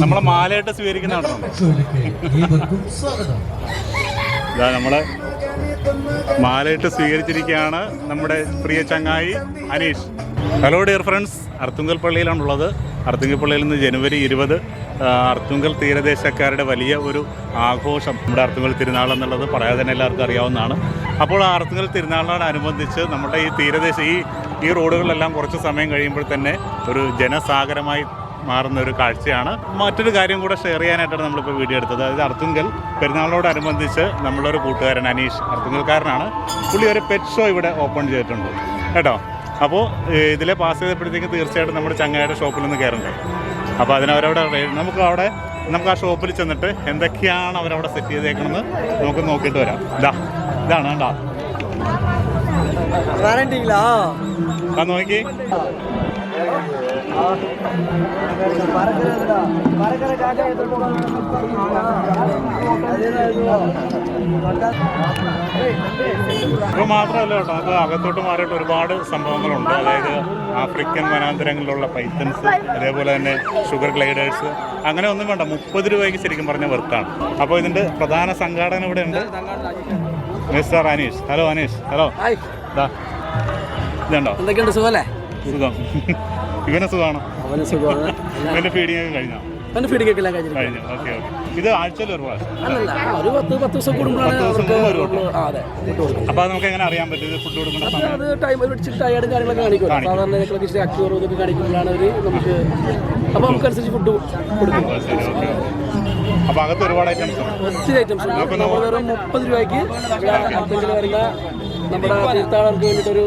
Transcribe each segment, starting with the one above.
നമ്മളെ മാലയിട്ട് സ്വീകരിക്കുന്ന നമ്മളെ മാലയിട്ട് സ്വീകരിച്ചിരിക്കുകയാണ് നമ്മുടെ പ്രിയ ചങ്ങായി Aneesh. Hello dear friends, Arthunkal പള്ളിയിലാണുള്ളത്. അർത്തുങ്കൽ പള്ളിയിൽ നിന്ന് ജനുവരി 20 അർത്തുങ്കൽ തീരദേശക്കാരുടെ വലിയ ഒരു ആഘോഷം, നമ്മുടെ അർത്തുങ്കൽ തിരുനാൾ എന്നുള്ളത് പറയാതെ തന്നെ എല്ലാവർക്കും അറിയാവുന്നതാണ്. അപ്പോൾ ആ അർത്തുങ്കൽ തിരുനാളിനോടനുബന്ധിച്ച് നമ്മുടെ ഈ തീരദേശ ഈ റോഡുകളിലെല്ലാം കുറച്ച് സമയം കഴിയുമ്പോൾ തന്നെ ഒരു ജനസാഗരമായി മാറുന്ന ഒരു കാഴ്ചയാണ്. മറ്റൊരു കാര്യം കൂടെ ഷെയർ ചെയ്യാനായിട്ടാണ് നമ്മളിപ്പോൾ വീഡിയോ എടുത്തത്. അതായത് അർത്തുങ്കൽ പെരുന്നാളിനോടനുബന്ധിച്ച് നമ്മളൊരു കൂട്ടുകാരൻ അനീഷ്, അർത്തുങ്കൽക്കാരനാണ്, പുള്ളി ഒരു പെറ്റ് ഷോ ഇവിടെ ഓപ്പൺ ചെയ്തിട്ടുണ്ട് കേട്ടോ. അപ്പോൾ ഇതിലെ പാസ് ചെയ്തപ്പോഴത്തേക്ക് തീർച്ചയായിട്ടും നമ്മുടെ ചങ്ങായിയുടെ ഷോപ്പിൽ നിന്ന് കയറണ്ടേ. അപ്പോൾ അതിനവരവിടെ നമുക്ക് ആ ഷോപ്പിൽ ചെന്നിട്ട് എന്തൊക്കെയാണ് അവരവിടെ സെറ്റ് ചെയ്തേക്കണമെന്ന് നമുക്ക് നോക്കിയിട്ട് വരാം. ഇതാണ് കണ്ടാ നോക്കി. ഇപ്പോൾ മാത്രമല്ല കേട്ടോ, അത് അകത്തോട്ട് മാറിയിട്ട് ഒരുപാട് സംഭവങ്ങളുണ്ട്. അതായത് ആഫ്രിക്കൻ വനാന്തരങ്ങളിലുള്ള പൈത്തൻസ്, അതേപോലെ തന്നെ ഷുഗർ ഗ്ലൈഡേഴ്സ്, അങ്ങനെ ഒന്നും വേണ്ട. 30 രൂപയ്ക്ക് ശരിക്കും പറഞ്ഞ വർത്താണ്. അപ്പോൾ ഇതിൻ്റെ പ്രധാന സംഘാടകൻ ഇവിടെ ഉണ്ട്, mister Aneesh. Hello Aneesh. Hello. ഇതുണ്ടോ? എന്തൊക്കെയുണ്ട്? സുഖമല്ലേ? സുഖം. ഇവന് സുഖമാണ്. ഇവന്റെ ഫീഡിങ് ഒക്കെ കഴിഞ്ഞോ? കഴിഞ്ഞു. ഓക്കെ. ഇത് ആഴ്ചയിൽ ഒരു പ്രാവശ്യം, ഒരു 10 ദിവസം കൂടുമ്പോഴാണ്. അപ്പോൾ അത് നമുക്ക് എങ്ങനെ അറിയാൻ പറ്റും ഇത് ഫുഡ് കൊടുക്കുന്ന സമയം? അത് ടൈം വെച്ചിട്ട് ടയർഡും കാര്യങ്ങളൊക്കെ കാണിക്കും. സാധാരണ ഇച്ചിരി ആക്റ്റീവ് ഇതൊക്കെ കാണിക്കുമ്പോഴാണ് അവർ നമുക്ക്, അപ്പോൾ നമുക്കനുസരിച്ച് ഫുഡ് കൊടുക്കും. അപ്പോൾ അകത്ത് ഒരുപാട് ഐറ്റംസ്, ഒത്തിരി ഐറ്റംസ്. വെറും 30 രൂപയ്ക്ക് വരുന്ന നമ്മുടെ തീർത്ഥാടകർക്ക് വേണ്ടിയിട്ടൊരു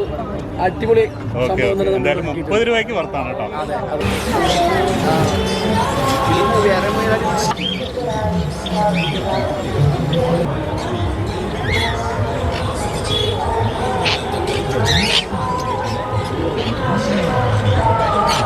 അടിപൊളി സംഭവം. എന്തായാലും 30 രൂപയ്ക്ക് വർത്താണ് കേട്ടോ.